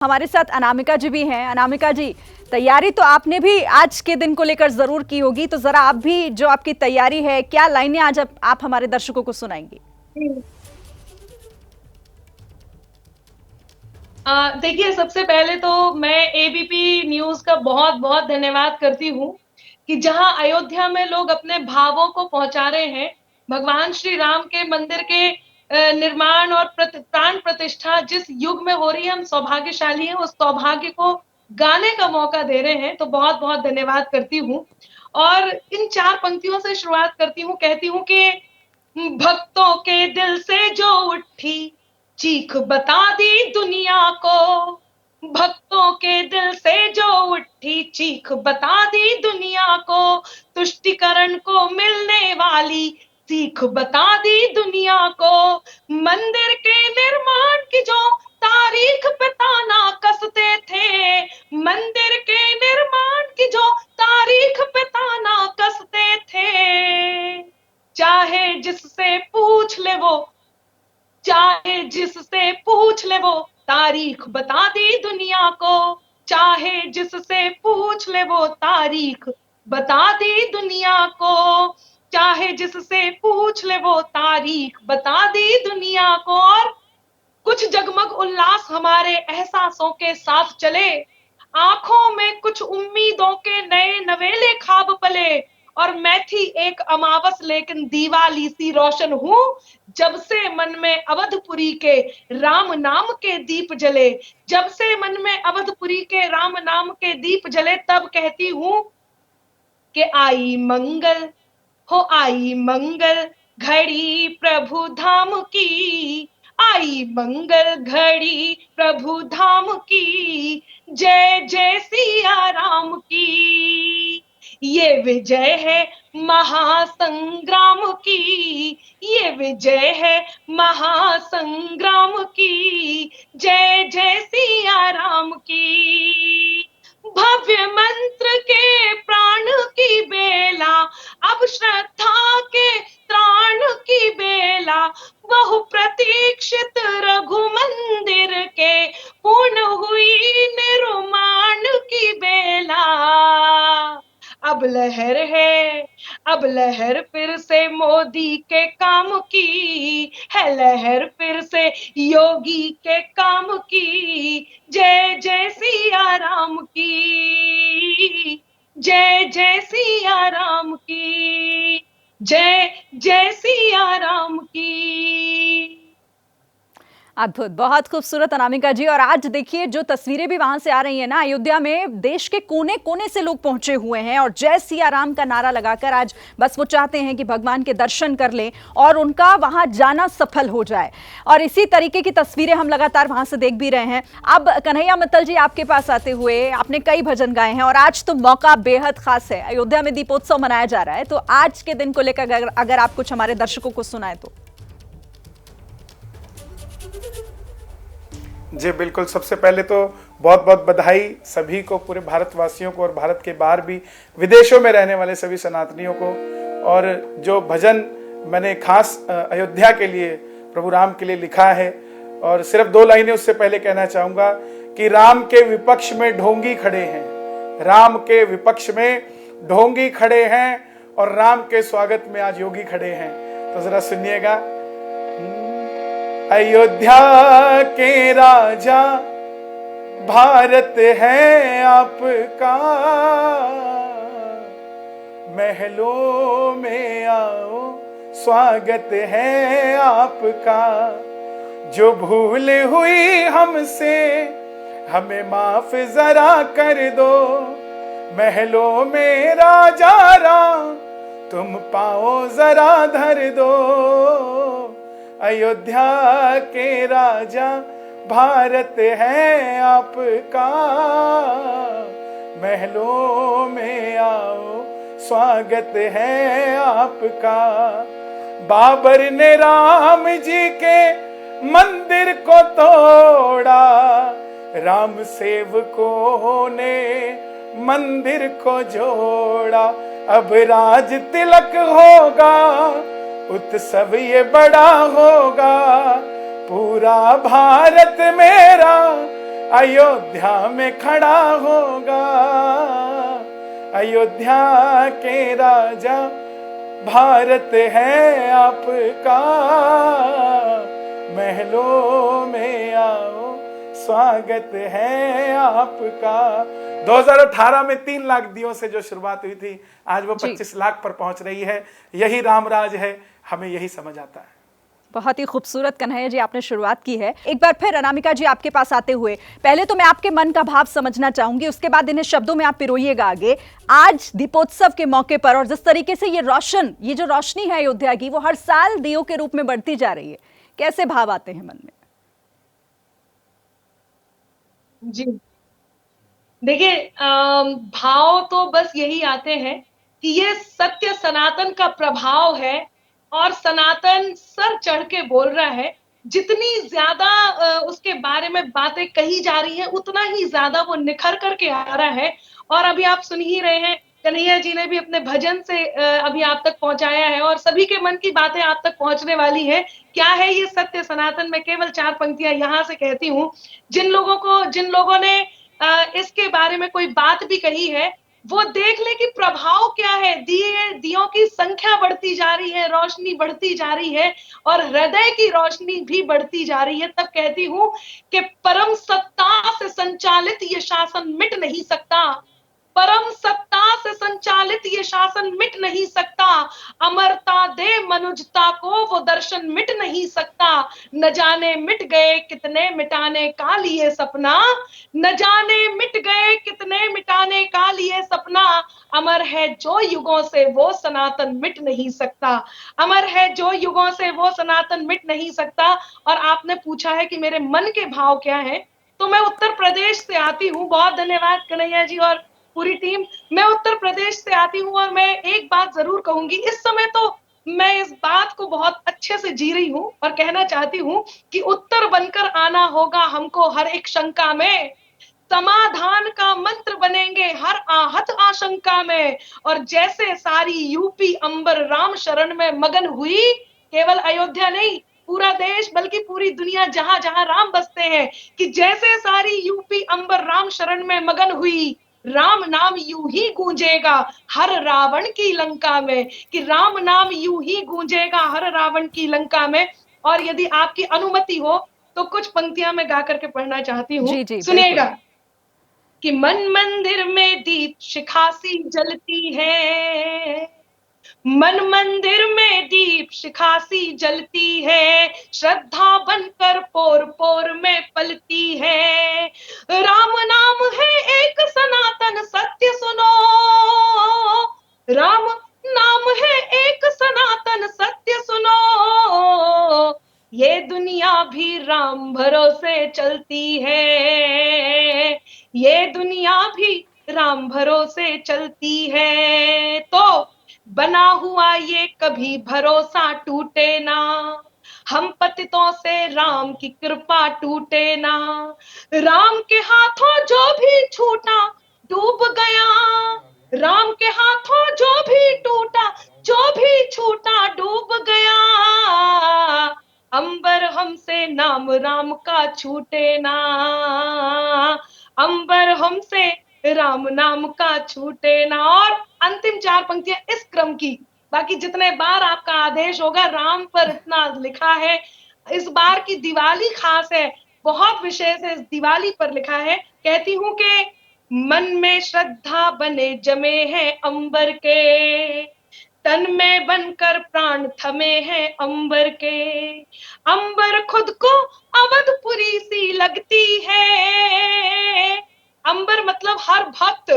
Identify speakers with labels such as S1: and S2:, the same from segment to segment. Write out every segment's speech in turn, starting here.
S1: हमारे साथ अनामिका जी भी हैं। अनामिका जी, तैयारी तो आपने भी आज के दिन को लेकर जरूर की होगी, तो जरा आप भी जो आपकी तैयारी है, क्या लाइनें आज आप हमारे दर्शकों को सुनाएंगी?
S2: देखिए, सबसे पहले तो मैं एबीपी न्यूज का बहुत बहुत धन्यवाद करती हूँ कि जहां अयोध्या में लोग अपने भावों को पहुंचा रहे हैं। भगवान श्री राम के मंदिर के निर्माण और प्राण प्रतिष्ठा जिस युग में हो रही है, हम सौभाग्यशाली हैं, उस सौभाग्य को गाने का मौका दे रहे हैं, तो बहुत बहुत धन्यवाद करती हूँ। और इन चार पंक्तियों से शुरुआत करती हूँ, कहती हूँ कि भक्तों के दिल से जो उठी चीख बता दी दुनिया को। भक्तों के दिल से जो उठी चीख बता दी दुनिया को। तुष्टिकरण को मिलने वाली सीख बता दी दुनिया को। मंदिर के निर्माण की जो तारीख पे ताना कसते थे। मंदिर के निर्माण की जो तारीख पे ताना कसते थे। चाहे जिससे पूछ ले वो, चाहे जिससे पूछ ले वो तारीख बता दी दुनिया को। चाहे जिससे पूछ ले वो तारीख बता दी दुनिया को। चाहे जिससे पूछ ले वो तारीख बता दी दुनिया को। और कुछ जगमग उल्लास हमारे एहसासों के साथ चले। आंखों में कुछ उम्मीदों के नए नवेले खाब पले। और मैं थी एक अमावस लेकिन दीवाली सी रोशन हूं। जब से मन में अवधपुरी के राम नाम के दीप जले। जब से मन में अवधपुरी के राम नाम के दीप जले, तब कहती हूं कि आई मंगल हो, आई मंगल घड़ी प्रभु धाम की। आई मंगल घड़ी प्रभु धाम की। जय जय सिया राम की। ये विजय है महासंग्राम की। ये विजय है महासंग्राम की। जय जय सिया राम की। भव्य मंत्र के प्राण की बेला, अब श्रद्धा के त्राण की बेला। बहु प्रतीक्षित रघु मंदिर के पूर्ण हुई निर्माण की बेला। अब लहर है, अब लहर फिर से मोदी के काम की है। लहर फिर से योगी के काम की। जय जय सिया राम की। जय जय सिया राम की। जय जय सिया राम की।
S1: अद्भुत, बहुत खूबसूरत अनामिका जी। और आज देखिए जो तस्वीरें भी वहां से आ रही हैं ना, अयोध्या में देश के कोने कोने से लोग पहुंचे हुए हैं और जय सिया राम का नारा लगाकर आज बस वो चाहते हैं कि भगवान के दर्शन कर लें और उनका वहां जाना सफल हो जाए। और इसी तरीके की तस्वीरें हम लगातार वहां से देख भी रहे हैं। अब कन्हैया मित्तल जी, आपके पास आते हुए, आपने कई भजन गाए हैं और आज तो मौका बेहद खास है, अयोध्या में दीपोत्सव मनाया जा रहा है, तो आज के दिन को लेकर अगर आप कुछ हमारे दर्शकों को सुनाए तो।
S3: जी बिल्कुल, सबसे पहले तो बहुत बहुत बधाई सभी को, पूरे भारतवासियों को और भारत के बाहर भी विदेशों में रहने वाले सभी सनातनियों को। और जो भजन मैंने खास अयोध्या के लिए, प्रभु राम के लिए लिखा है, और सिर्फ दो लाइनें उससे पहले कहना चाहूँगा कि राम के विपक्ष में ढोंगी खड़े हैं। राम के विपक्ष में ढोंगी खड़े हैं और राम के स्वागत में आज योगी खड़े हैं। तो जरा सुनिएगा। अयोध्या के राजा भारत है आपका। महलों में आओ स्वागत है आपका। जो भूल हुई हमसे हमें माफ जरा कर दो। महलों में राजा राम तुम पाओ जरा धर दो। अयोध्या के राजा भारत है आपका। महलों में आओ स्वागत है आपका। बाबर ने राम जी के मंदिर को तोड़ा। राम सेवकों ने मंदिर को जोड़ा। अब राज तिलक होगा, उत्सव ये बड़ा होगा। पूरा भारत मेरा अयोध्या में खड़ा होगा, अयोध्या के राजा भारत है आपका, महलों में आओ स्वागत है आपका। 2018 में 3 लाख दियों से जो शुरुआत हुई थी, आज वो 25 लाख पर पहुंच रही है। यही रामराज है, हमें यही समझ आता है।
S1: बहुत ही खूबसूरत कन्हैया जी आपने शुरुआत की है। एक बार फिर अनामिका जी आपके पास आते हुए पहले तो मैं आपके मन का भाव समझना चाहूंगी, उसके बाद इन्हें शब्दों में आप पिरोइएगा आगे। आज दीपोत्सव के मौके पर और जिस तरीके से ये जो रोशनी है अयोध्या की, वो हर साल दियों के रूप में बढ़ती जा रही है, कैसे भाव आते हैं मन में?
S2: जी देखिए, भाव तो बस यही आते हैं कि ये सत्य सनातन का प्रभाव है और सनातन सर चढ़ के बोल रहा है। जितनी ज्यादा उसके बारे में बातें कही जा रही हैं, उतना ही ज्यादा वो निखर करके आ रहा है। और अभी आप सुन ही रहे हैं, कन्हैया जी ने भी अपने भजन से अभी आप तक पहुंचाया है और सभी के मन की बातें आप तक पहुंचने वाली है। क्या है ये सत्य सनातन? मैं केवल 4 पंक्तियां यहां से कहती हूँ। जिन लोगों ने इसके बारे में कोई बात भी कही है, वो देख ले कि प्रभाव क्या है। दियों की संख्या बढ़ती जा रही है, रोशनी बढ़ती जा रही है और हृदय की रोशनी भी बढ़ती जा रही है। तब कहती हूं कि परम सत्ता से संचालित ये शासन मिट नहीं सकता, परम सत्ता से संचालित ये शासन मिट नहीं सकता। अमरता दे मनुजता को वो दर्शन मिट नहीं सकता। न जाने मिट गए कितने मिटाने का लिए सपना, न जाने मिट गए कितने मिटाने का लिए सपना। अमर है जो युगों से वो सनातन मिट नहीं सकता, अमर है जो युगों से वो सनातन मिट नहीं सकता। और आपने पूछा है कि मेरे मन के भाव क्या है, तो मैं उत्तर प्रदेश से आती हूँ। बहुत धन्यवाद कन्हैया जी और पूरी टीम। मैं उत्तर प्रदेश से आती हूँ और मैं एक बात जरूर कहूंगी, इस समय तो मैं इस बात को बहुत अच्छे से जी रही हूँ और कहना चाहती हूँ कि उत्तर बनकर आना होगा हमको हर एक शंका में, समाधान का मंत्र बनेंगे हर आहत आशंका में। और जैसे सारी यूपी अंबर राम शरण में मगन हुई, केवल अयोध्या नहीं, पूरा देश बल्कि पूरी दुनिया जहां जहां राम बसते हैं, कि जैसे सारी यूपी अंबर राम शरण में मगन हुई, राम नाम यूं ही गूंजेगा हर रावण की लंका में, कि राम नाम यूं ही गूंजेगा हर रावण की लंका में। और यदि आपकी अनुमति हो तो कुछ पंक्तियां मैं गा करके पढ़ना चाहती हूँ,
S1: जी जी बिल्कुल।
S2: सुनिएगा। कि मन मंदिर में दीप शिखा सी जलती है, मन मंदिर में दीप शिखा सी जलती है, श्रद्धा बनकर पोर पोर में पलती है। राम नाम है एक सनातन सत्य सुनो, राम नाम है एक सनातन सत्य सुनो। ये दुनिया भी राम भरोसे चलती है, ये दुनिया भी राम भरोसे चलती है। तो बना हुआ ये कभी भरोसा टूटे ना, हम पतितों से राम की कृपा टूटे ना। राम के हाथों जो भी छूटा डूब गया, राम के हाथों जो भी टूटा, जो भी छूटा डूब गया। अंबर हमसे नाम राम का छूटे ना, अंबर हमसे राम नाम का छूटे ना। और अंतिम 4 पंक्तियां इस क्रम की, बाकी जितने बार आपका आदेश होगा, राम पर इतना लिखा है। इस बार की दिवाली खास है, बहुत विशेष है, इस दिवाली पर लिखा है। कहती हूं कि मन में श्रद्धा बने जमे हैं अंबर के, तन में बनकर प्राण थमे हैं अंबर के। अंबर खुद को अवधपुरी सी लगती है, अंबर मतलब हर भक्त,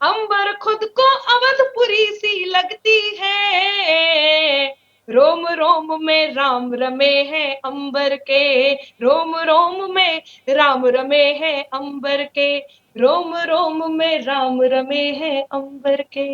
S2: अंबर खुद को अवधपुरी सी लगती है। रोम रोम में राम रमे हैं अंबर के, रोम रोम में राम रमे हैं अंबर के, रोम रोम में राम रमे हैं अंबर के।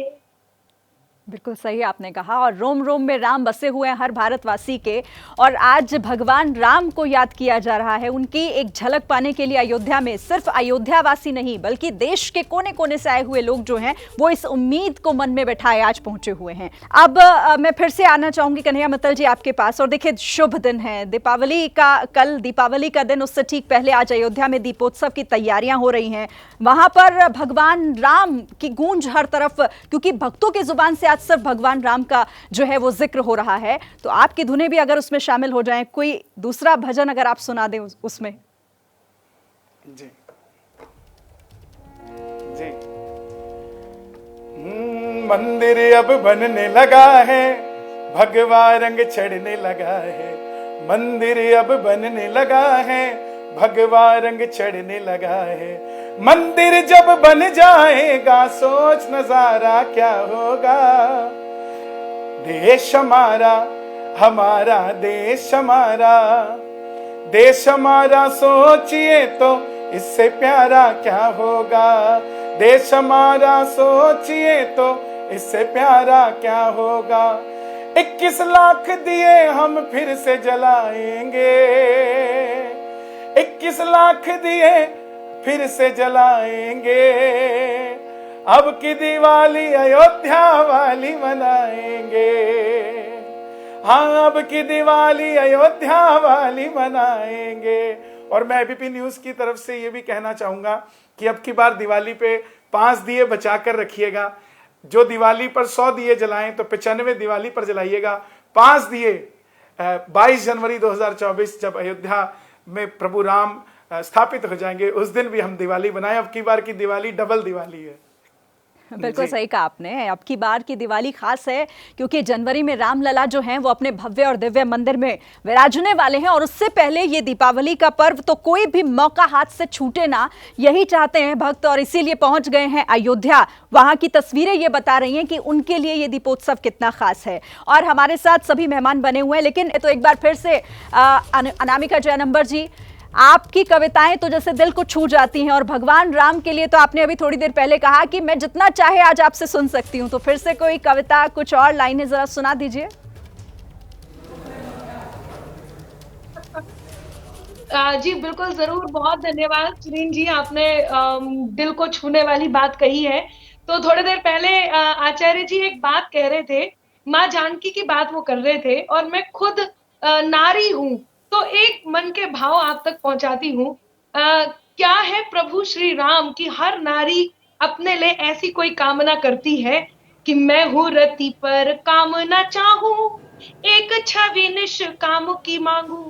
S1: बिल्कुल सही आपने कहा। और रोम रोम में राम बसे हुए हैं हर भारतवासी के, और आज भगवान राम को याद किया जा रहा है। उनकी एक झलक पाने के लिए अयोध्या में सिर्फ अयोध्यावासी नहीं बल्कि देश के कोने कोने से आए हुए लोग जो हैं वो इस उम्मीद को मन में बैठाए आज पहुंचे हुए हैं। अब मैं फिर से आना चाहूंगी कन्हैया मित्तल जी आपके पास। और देखिए, शुभ दिन है दीपावली का, कल दीपावली का दिन, उससे ठीक पहले आज अयोध्या में दीपोत्सव की तैयारियां हो रही हैं। वहां पर भगवान राम की गूंज हर तरफ, क्योंकि भक्तों की जुबान से आज सिर्फ भगवान राम का जो है वो जिक्र हो रहा है। तो आपकी धुनें भी अगर उसमें शामिल हो जाएं, कोई दूसरा भजन अगर आप सुना दें उसमें।
S3: जी जी। मंदिर अब बनने लगा है, भगवा रंग चढ़ने लगा है। मंदिर अब बनने लगा है, भगवा रंग चढ़ने लगा है। मंदिर जब बन जाएगा सोच नजारा क्या होगा। देश हमारा, हमारा देश हमारा, देश हमारा सोचिए तो इससे प्यारा क्या होगा। देश हमारा सोचिए तो इससे प्यारा क्या होगा। 21 लाख दिए हम फिर से जलाएंगे। 21 लाख दिए फिर से जलाएंगे। अब की दिवाली अयोध्या वाली मनाएंगे। हाँ, अब की दिवाली अयोध्या वाली मनाएंगे। और मैं एबीपी न्यूज की तरफ से ये भी कहना चाहूंगा कि अब की बार दिवाली पे 5 दिए बचा कर रखिएगा। जो दिवाली पर 100 दिए जलाएं तो 95 दिवाली पर जलाइएगा। 5 दिए 22 जनवरी 2024 जब अयोध्या में प्रभु राम स्थापित हो जाएंगे, उस दिन भी हम दिवाली बनाएं। अब की बार की दिवाली डबल दिवाली है।
S1: बिल्कुल सही कहा आपने। अब की बार की दिवाली खास है क्योंकि जनवरी में रामलला जो हैं वो अपने भव्य और दिव्य मंदिर में विराजने वाले हैं। और उससे पहले ये दीपावली का पर्व तो कोई भी मौका हाथ से छूटे ना, यही चाहते हैं भक्त, और इसीलिए पहुंच गए हैं अयोध्या। वहां की तस्वीरें ये बता रही हैं कि उनके लिए ये दीपोत्सव कितना खास है। और हमारे साथ सभी मेहमान बने हुए हैं। लेकिन तो एक बार फिर से अनामिका जयनंबर जी, आपकी कविताएं तो जैसे दिल को छू जाती हैं, और भगवान राम के लिए तो आपने अभी थोड़ी देर पहले कहा कि मैं जितना चाहे आज आपसे सुन सकती हूं। तो फिर से कोई कविता, कुछ और लाइनें जरा सुना दीजिए।
S2: जी बिल्कुल, जरूर। बहुत धन्यवाद सुनील जी, आपने दिल को छूने वाली बात कही है। तो थोड़ी देर पहले आचार्य जी एक बात कह रहे थे, माँ जानकी की बात वो कर रहे थे, और मैं खुद नारी हूँ तो एक मन के भाव आप तक पहुंचाती हूँ। क्या है प्रभु श्री राम की हर नारी अपने लिए ऐसी कोई कामना करती है कि मैं हूँ रति पर कामना चाहूं, एक छवि निष्काम की मांगू।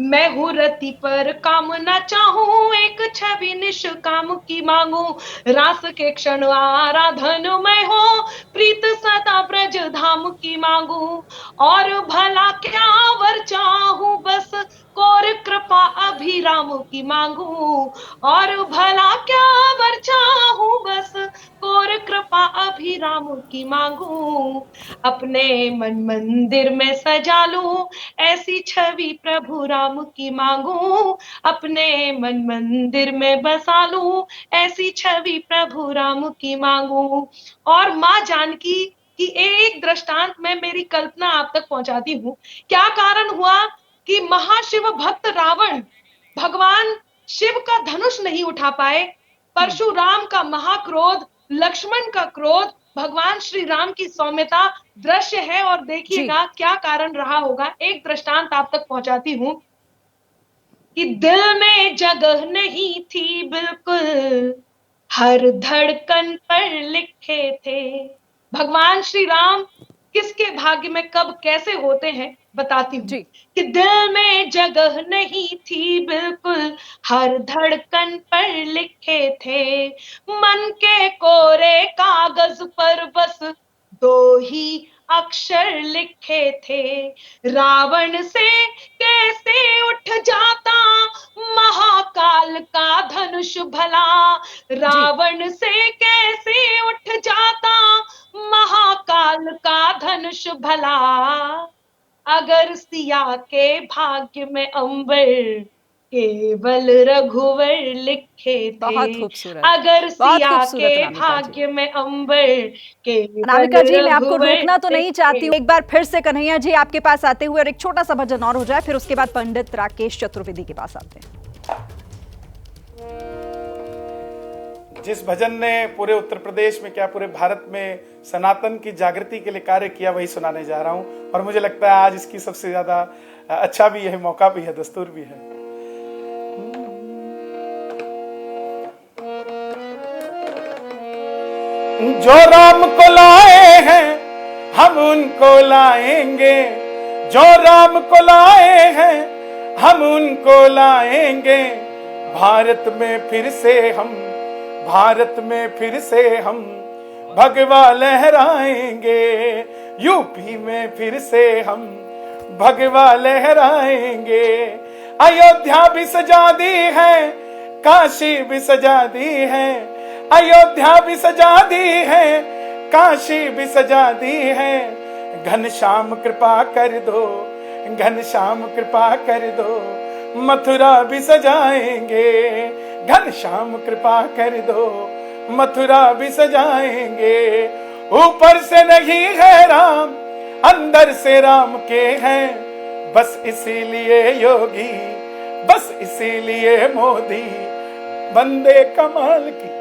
S2: मैं हूँ रति पर कामना चाहूं, एक छवि निष्काम की मांगू। रास के क्षण आराधन मैं हो, प्रीत सदा ब्रज धाम की मांगू। और भला क्या वर चाहूं, बस कौर कृपा अभिराम की मांगू। और भला क्या वर चाहूं, बस कौर कृपा अभिराम की मांगू। अपने मन मंदिर में सजा लूं, ऐसी छवि प्रभु राम की मांगू। अपने मन मंदिर में बसा लूं, ऐसी छवि प्रभु राम की मांगू। और माँ जानकी की एक दृष्टांत में मेरी कल्पना आप तक पहुंचाती हूँ। क्या कारण हुआ कि महाशिव भक्त रावण भगवान शिव का धनुष नहीं उठा पाए। परशुराम का महाक्रोध, लक्ष्मण का क्रोध, भगवान श्री राम की सौम्यता दृश्य है। और देखिएगा क्या कारण रहा होगा। एक दृष्टांत आप तक पहुंचाती हूं कि दिल में जगह नहीं थी बिल्कुल, हर धड़कन पर लिखे थे। भगवान श्री राम किसके भाग्य में कब कैसे होते हैं बताती हूँ कि दिल में जगह नहीं थी बिल्कुल, हर धड़कन पर लिखे थे। मन के कोरे कागज पर बस 2 ही अक्षर लिखे थे। रावण से कैसे उठ जाता महाकाल का धनुष भला। रावण से कैसे उठ जाता महाकाल का धनुष भला। अगर सिया के भाग्य में अंबर केवल रघुवर लिखे
S1: बहुत
S2: थे,
S1: खूबसूरत,
S2: अगर
S1: बहुत
S2: सिया
S1: खूबसूरत
S2: के
S1: अनामिका जी।
S2: भाग्य में अंबर, केवल
S1: अनामिका जी, मैं आपको
S2: रघुवर
S1: रोकना तो नहीं चाहती हूँ,
S2: लिखे।
S1: एक बार फिर से कन्हैया जी आपके पास आते हुए और एक छोटा सा भजन और हो जाए, फिर उसके बाद पंडित राकेश चतुर्वेदी के पास आते हैं।
S3: जिस भजन ने पूरे उत्तर प्रदेश में क्या पूरे भारत में सनातन की जागृति के लिए कार्य किया, वही सुनाने जा रहा हूं। और मुझे लगता है आज इसकी सबसे ज्यादा अच्छा भी है, मौका भी है, दस्तूर भी है। जो राम को लाए हैं हम उनको लाएंगे, जो राम को लाए हैं हम उनको लाएंगे। भारत में फिर से हम, भारत में फिर से हम भगवा लहराएंगे। यूपी में फिर से हम भगवा लहराएंगे। अयोध्या भी सजा दी है, काशी भी सजा दी है। अयोध्या भी सजा दी है, काशी भी सजा दी है। घनश्याम कृपा कर दो, घनश्याम कृपा कर दो, मथुरा भी सजाएंगे। घनश्याम कृपा कर दो, मथुरा भी सजाएंगे। ऊपर से नहीं है राम, अंदर से राम के हैं। बस इसीलिए योगी, बस इसीलिए मोदी बंदे कमाल की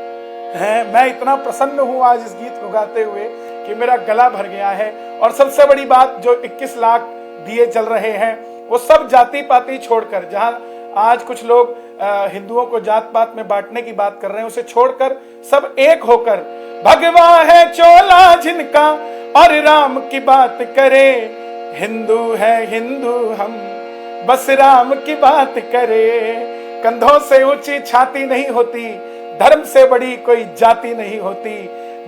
S3: है। मैं इतना प्रसन्न हूं आज इस गीत को गाते हुए कि मेरा गला भर गया है। और सबसे बड़ी बात, जो 21 लाख दिए जल रहे हैं वो सब जाति पाति छोड़कर, जहां आज कुछ लोग हिंदुओं को जात पात में बांटने की बात कर रहे हैं, उसे छोड़कर सब एक होकर, भगवा है चोला जिनका और राम की बात करे। हिंदू है हिंदू हम, बस राम की बात करे। कंधों से ऊंची छाती नहीं होती, धर्म से बड़ी कोई जाति नहीं होती।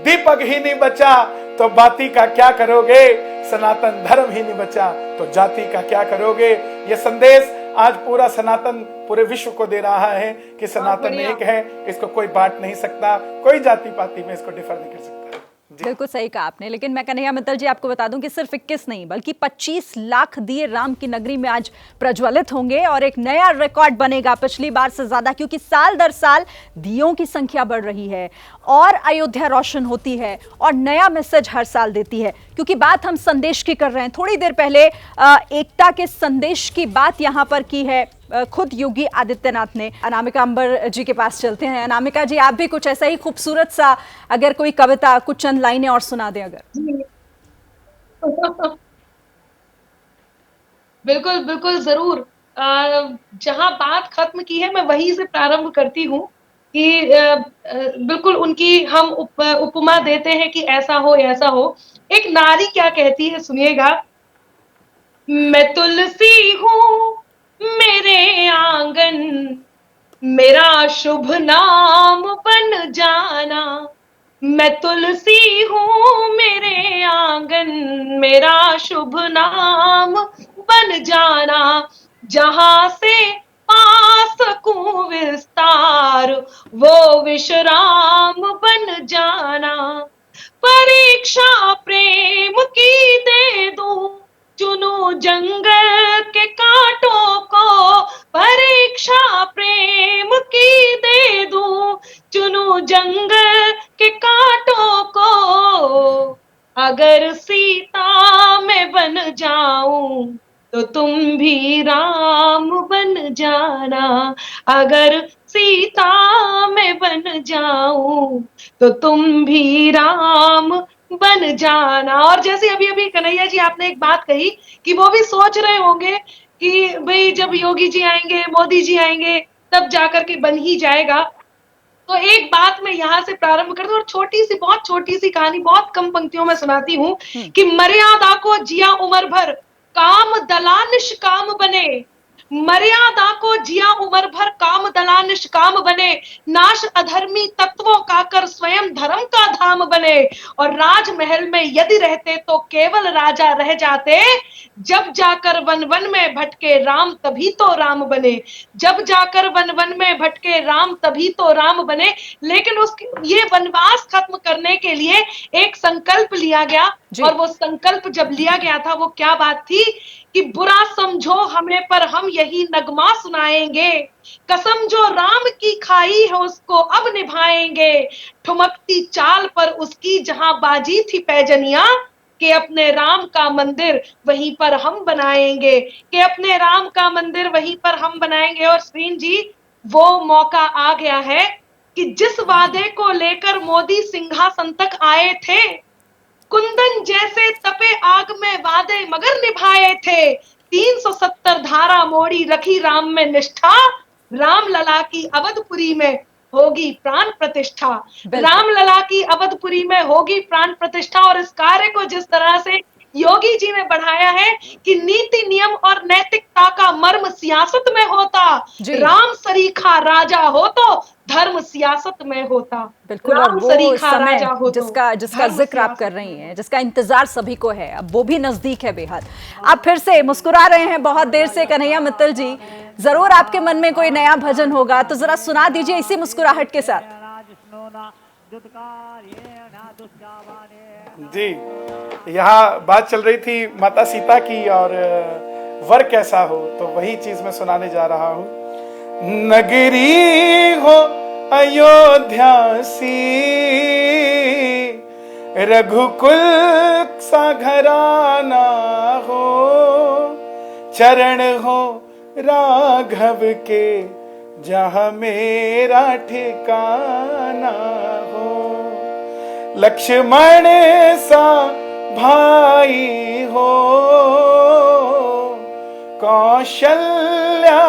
S3: दीपक ही नहीं बचा तो बाती का क्या करोगे, सनातन धर्म ही नहीं बचा तो जाति का क्या करोगे। ये संदेश आज पूरा सनातन पूरे विश्व को दे रहा है कि सनातन एक है, इसको कोई बांट नहीं सकता, कोई जाति पाति में इसको डिफर नहीं कर सकता।
S1: बिल्कुल सही कहा आपने। लेकिन मैं कन्हैया मित्तल जी आपको बता दूं कि सिर्फ 21 नहीं बल्कि 25 लाख दिए राम की नगरी में आज प्रज्वलित होंगे और एक नया रिकॉर्ड बनेगा पिछली बार से ज्यादा, क्योंकि साल दर साल दियों की संख्या बढ़ रही है और अयोध्या रोशन होती है और नया मैसेज हर साल देती है। क्योंकि बात हम संदेश की कर रहे हैं, थोड़ी देर पहले एकता के संदेश की बात यहां पर की है खुद योगी आदित्यनाथ ने। अनामिका अंबर जी के पास चलते हैं। अनामिका जी, आप भी कुछ ऐसा ही खूबसूरत सा अगर कोई कविता, कुछ चंद लाइनें और सुना दें अगर।
S2: बिल्कुल बिल्कुल जरूर। जहां बात खत्म की है मैं वहीं से प्रारंभ करती हूँ कि बिल्कुल उनकी हम उपमा देते हैं कि ऐसा हो ऐसा हो। एक नारी क्या कहती है सुनिएगा। मैं तुलसी हूँ मेरे आंगन, मेरा शुभ नाम बन जाना। मैं तुलसी हूँ मेरे आंगन, मेरा शुभ नाम बन जाना। जहां से पा सकूं विस्तार, वो विश्राम बन जाना। परीक्षा प्रेम की दे दूं, चुनूं जंगल के कांटों को। परीक्षा प्रेम की दे दूं, चुनूं जंगल के कांटों को। अगर सीता मैं बन जाऊं तो तुम भी राम बन जाना। अगर सीता मैं बन जाऊं तो तुम भी राम बन जाना। और जैसे अभी अभी कन्हैया जी आपने एक बात कही कि वो भी सोच रहे होंगे कि भाई जब योगी जी आएंगे, मोदी जी आएंगे, तब जाकर के बन ही जाएगा। तो एक बात मैं यहाँ से प्रारंभ करती हूँ और छोटी सी, बहुत छोटी सी कहानी, बहुत कम पंक्तियों में सुनाती हूँ कि मर्यादा को जिया उम्र भर, काम दला निष्काम बने। मर्यादा को जिया उम्र भर, काम दला निष्काम बने। नाश अधर्मी तत्वों का कर स्वयं धर्म का धाम बने। और राजमहल में यदि रहते तो केवल राजा रह जाते। जब जाकर वन वन में भटके राम तभी तो राम बने। जब जाकर वन वन में भटके राम तभी तो राम बने। लेकिन उसके ये वनवास खत्म करने के लिए एक संकल्प लिया गया। और वो संकल्प जब लिया गया था, वो क्या बात थी कि बुरा समझो हमें पर हम यही नगमा सुनाएंगे, कसम जो राम की खाई है उसको अब निभाएंगे, ठुमकती चाल पर उसकी जहां बाजी थी पैजनिया, कि अपने राम का मंदिर वहीं पर हम बनाएंगे, कि अपने राम का मंदिर वहीं पर हम बनाएंगे। और श्रीन जी, वो मौका आ गया है कि जिस वादे को लेकर मोदी सिंहासन तक आए थे, कुंदन जैसे तपे आग में वादे मगर निभाए थे, 370 धारा मोड़ी रखी राम में निष्ठा, राम लला की अवधपुरी में होगी प्राण प्रतिष्ठा,
S1: बिल्कुल।
S2: राम लला की अवधपुरी में होगी प्राण प्रतिष्ठा। और इस कार्य को जिस तरह से योगी जी ने बढ़ाया है कि नीति नियम और नैतिकता का मर्म सियासत में होता,
S1: जी
S2: राम सरीखा राजा हो तो धर्म सियासत में होता,
S1: बिल्कुल। और
S2: राम
S1: वो
S2: सरीखा
S1: समय
S2: राजा हो तो
S1: जिसका जिसका
S2: धर्म
S1: जिक्र आप
S2: सियासत
S1: कर
S2: में
S1: रही हैं,
S2: होता।
S1: जिसका इंतजार सभी को है, अब वो भी नजदीक है बेहद। आप फिर से मुस्कुरा रहे हैं बहुत देर से कन्हैया मित्तल जी, जरूर आपके मन में कोई नया भजन होगा, तो जरा सुना दीजिए इसी मुस्कुराहट के साथ।
S3: जी, यहाँ बात चल रही थी माता सीता की और वर कैसा हो, तो वही चीज मैं सुनाने जा रहा हूँ। नगरी हो अयोध्या सी, रघुकुल सा घराना हो, चरण हो राघव के जहाँ मेरा ठिकाना हो, लक्ष्मण सा भाई हो, कौशल्या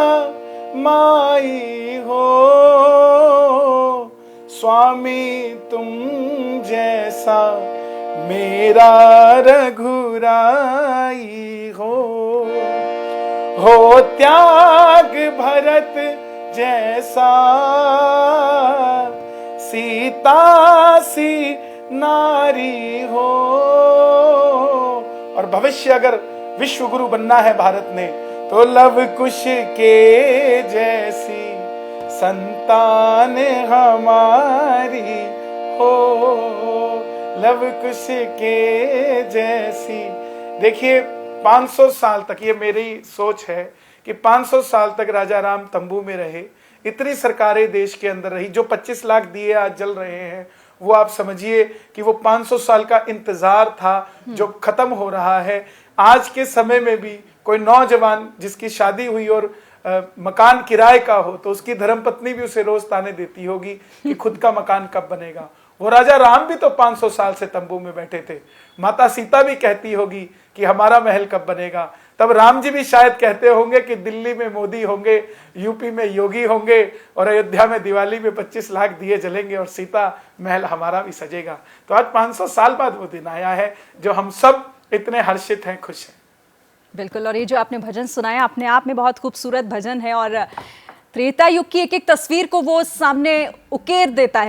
S3: माई हो, स्वामी तुम जैसा मेरा रघुराई हो त्याग भरत जैसा, सीता सी नारी हो। और भविष्य अगर विश्व गुरु बनना है भारत ने, तो लव कुश के जैसी संतान हमारी हो, लव कुश के जैसी। देखिए 500 साल तक, ये मेरी सोच है कि 500 साल तक राजा राम तंबू में रहे, इतनी सरकारें देश के अंदर रही, जो 25 लाख दिए आज जल रहे हैं, वो आप समझिए कि वो 500 साल का इंतजार था जो खत्म हो रहा है। आज के समय में भी कोई नौजवान जिसकी शादी हुई और मकान किराए का हो, तो उसकी धर्मपत्नी भी उसे रोज ताने देती होगी कि खुद का मकान कब बनेगा। वो राजा राम भी तो 500 साल से तंबू में बैठे थे, माता सीता भी कहती होगी कि हमारा महल कब बनेगा। तब राम जी भी शायद कहते होंगे कि दिल्ली में मोदी होंगे, यूपी में योगी होंगे, और अयोध्या में दिवाली में 25 लाख दिए जलेंगे और सीता महल हमारा भी सजेगा। तो आज 500 साल बाद वो दिन आया है जो हम सब इतने हर्षित हैं, खुश हैं।
S1: बिल्कुल। और ये जो आपने भजन सुनाया अपने आप में बहुत खूबसूरत भजन है, और त्रेता युग की एक एक तस्वीर को वो सामने उकेर देता है।